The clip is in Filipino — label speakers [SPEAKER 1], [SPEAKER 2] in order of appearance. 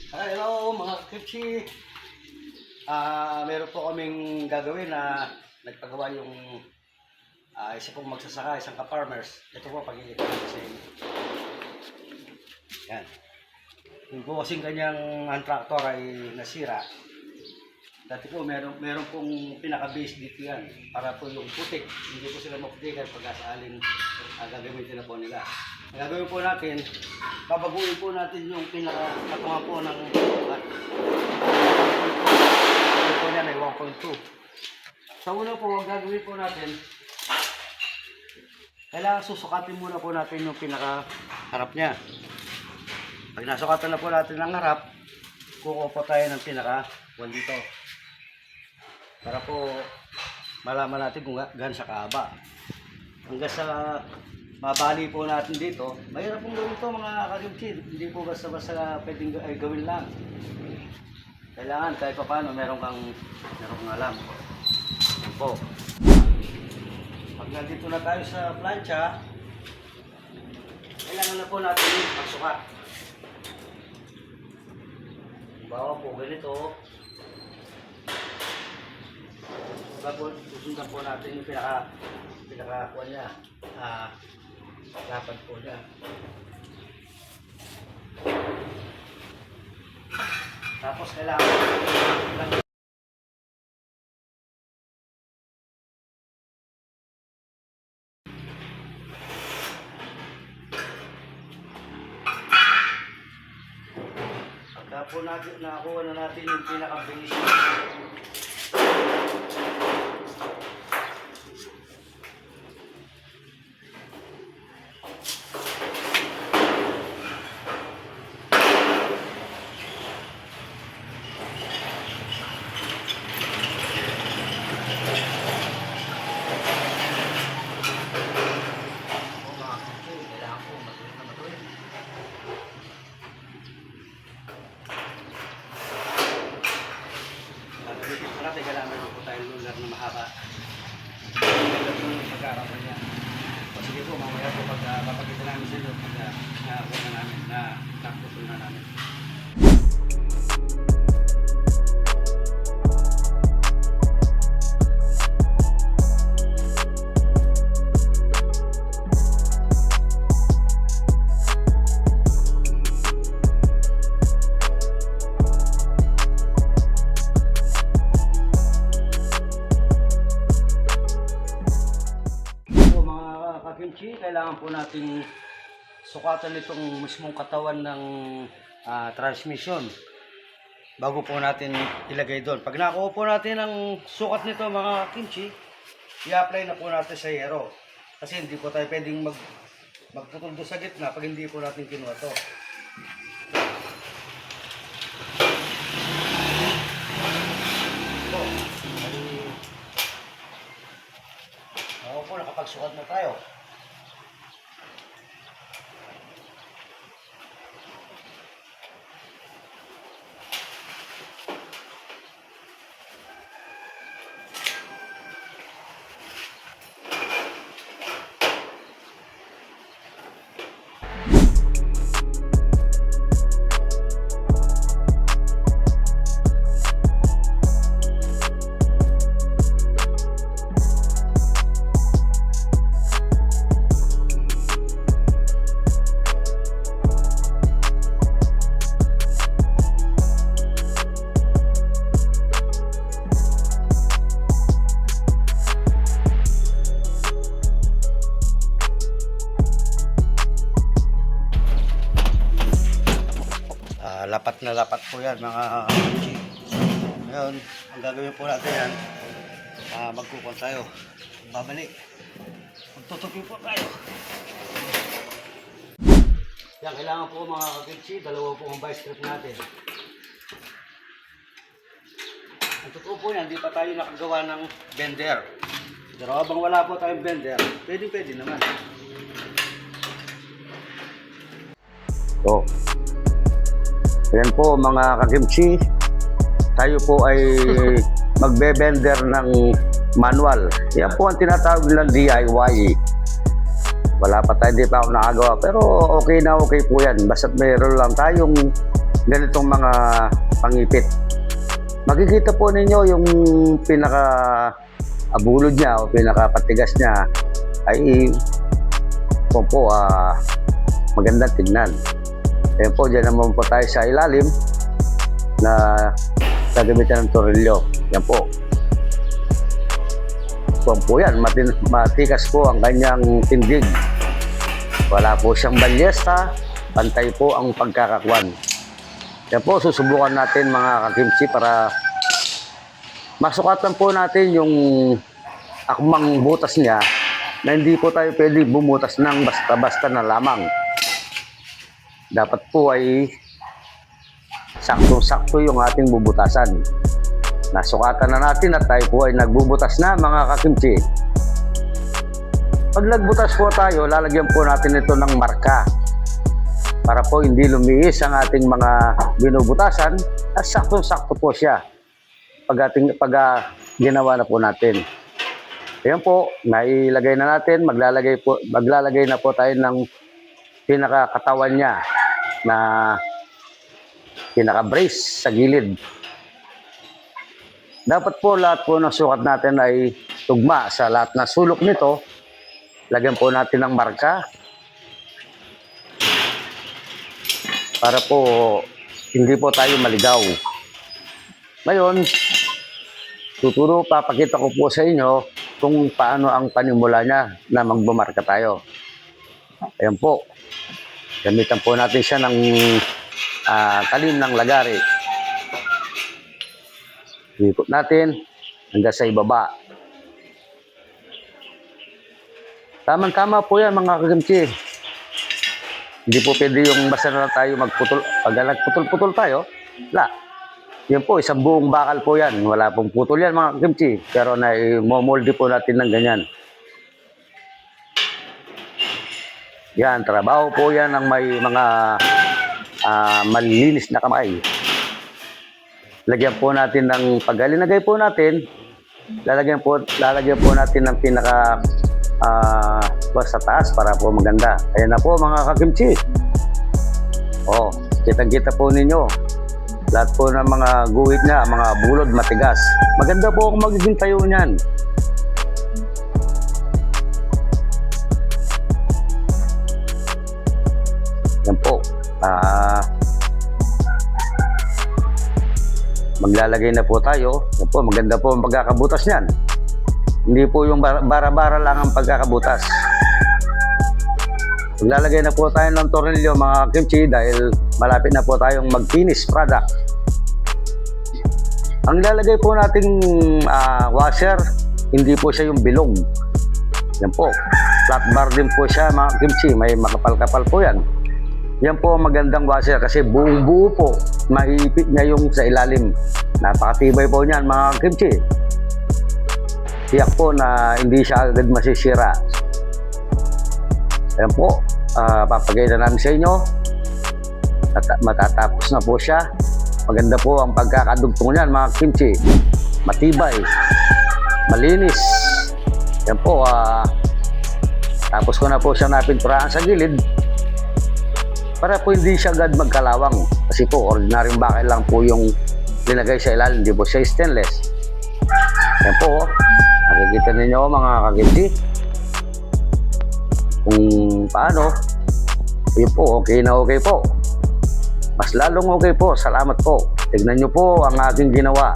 [SPEAKER 1] Hello mga Kipsi. Meron po kaming gagawin na nagpagawa yung isa pong magsasaka, isang ka-farmers. Ito po pag-iikot natin sa inyo. Yan. Yung po kasing kanyang tractor ay nasira. Dati po meron pong pinaka-base dito yan para po yung putik. Hindi po sila maputikan pag asalin gagamitin na po nila. Ang gagawin po natin, babaguhin po natin yung pinaka-katunga po ng po niyan ay 1.2. Sa una po, ang gagawin po natin, kailangan susukatin muna po natin yung pinaka-harap niya. Pag nasukatan na po natin ang harap, kukuha po tayo ng pinaka-1 dito. Para po malaman natin kung gaano sa kahaba. Hanggang sa mabali po natin dito, mahirap pong gawin ito mga kakimchi. Hindi po basta-basta pwedeng gawin lang. Kailangan kahit pa paano meron kang alam. Po. Pag nandito na tayo sa plancha, kailangan na po natin magsukat. Bawa po ganito. Tapos susundan po natin yung pinaka-kuha niya. Dapat po niya. Tapos kailangan pagka po nakakuha na natin yung pinaka-base. Kailangan po tayo lugar na mahaba. Pagkarapan niya. O sige po, mamaya po papakita namin sa inyo pag nakakuha na namin, na takpusin na namin. Kimchi, kailangan po nating sukatan itong mismong katawan ng transmission bago po natin ilagay doon. Pag nakuha po natin ang sukat nito mga kimchi, i-apply na po natin sa yero. Kasi hindi po tayo pwedeng magputol sa gitna pag hindi po natin kinuha to. Ako po, nakapagsukat na tayo. Lapat na lapat po yan mga kimchi. Ngayon, ang gagawin po natin yan, magkukon tayo. Babalik. Magtutupi po tayo. Yan, kailangan po mga kimchi, dalawa po ang vice grip natin. Ang totoo po yan, di pa tayo nakagawa ng bender. Pero habang wala po tayong bender, pwede naman.
[SPEAKER 2] Yan po mga kakimchi, tayo po ay magbe-bender ng manual. Yan po ang tinatawag nilang DIY. Wala pa tayo, hindi pa ako nakagawa. Pero okay na okay po yan. Basta't mayroon lang tayong ganitong mga pangipit. Makikita po ninyo yung pinaka abulod niya o pinakapatigas niya ay magandang tignan. Ayan po, dyan naman po tayo sa ilalim na gagamitan ng torilyo. Yan po. Yan, matikas po ang kanyang tindig. Wala po siyang balyesta, pantay po ang pagkakakwan. Yan po, susubukan natin mga kakimchi para masukatan po natin yung akmang butas niya na hindi po tayo pwede bumutas ng basta-basta na lamang. Dapat po ay sakto-sakto yung ating bubutasan. Nasukatan na natin at tayo po ay nagbubutas na mga kakimchi. Pag nagbutas po tayo, lalagyan po natin ito ng marka para po hindi lumiis ang ating mga binubutasan at sakto-sakto po siya pag ginawa na po natin. Ayan po, nailagay na natin, maglalagay na po tayo ng pinakakatawan niya na pinaka-brace sa gilid. Dapat po lahat po ng sukat natin ay tugma sa lahat na sulok nito. Lagyan po natin ng marka para po hindi po tayo maligaw. Ngayon, papakita ko po sa inyo kung paano ang panimula niya na magbumarka tayo. Ayan po. Gamitan po natin siya ng talim ng lagari. Ikot natin hanggang sa ibaba. Tama-tama po yan mga kakimchi. Hindi po pwede yung basta na tayo magputol. Pag nagputol-putol tayo, wala. Yan po, isang buong bakal po yan. Wala pong putol yan mga kakimchi. Pero momoldi po natin ng ganyan. Yan, trabaho po yan ng may mga malinis na kamay. Lagyan po natin ng paghalinagay po natin, lalagyan po natin ng pinaka sa taas para po maganda. Ayan na po mga kakimchi. Oh, kitang-kita po ninyo. Lahat po ng mga guhit niya, mga bulod matigas. Maganda po kung magiging tayo niyan. Yan po. Maglalagay na po tayo. Yan po, maganda po ang pagkakabutas niyan. Hindi po yung bara-bara lang ang pagkakabutas. Maglalagay na po tayo ng tornilyo mga kimchi dahil malapit na po tayong mag-finish product. Ang lalagay po nating washer, hindi po siya yung bilog. Yan po. Flat bar din po siya mga kimchi. May makapal-kapal po yan. Yan po ang magandang washer kasi buong-buo po. Maipit niya yung sa ilalim. Napakatibay po niyan mga kimchi. Tiyak po na hindi siya agad masisira. Ayan po, papagay na namin sa inyo. At matatapos na po siya. Maganda po ang pagkakadugtong niyan mga kimchi. Matibay, malinis. Ayan po, tapos ko na po siya napinturahan sa gilid para po hindi siya agad magkalawang. Kasi po, ordinaryong bakal lang po yung linagay sa ilalim, hindi po siya stainless. Ayan po, nakikita ninyo mga kakimchi kung paano. Yun po, okay na okay po. Mas lalong okay po. Salamat po. Tignan nyo po ang aking ginawa.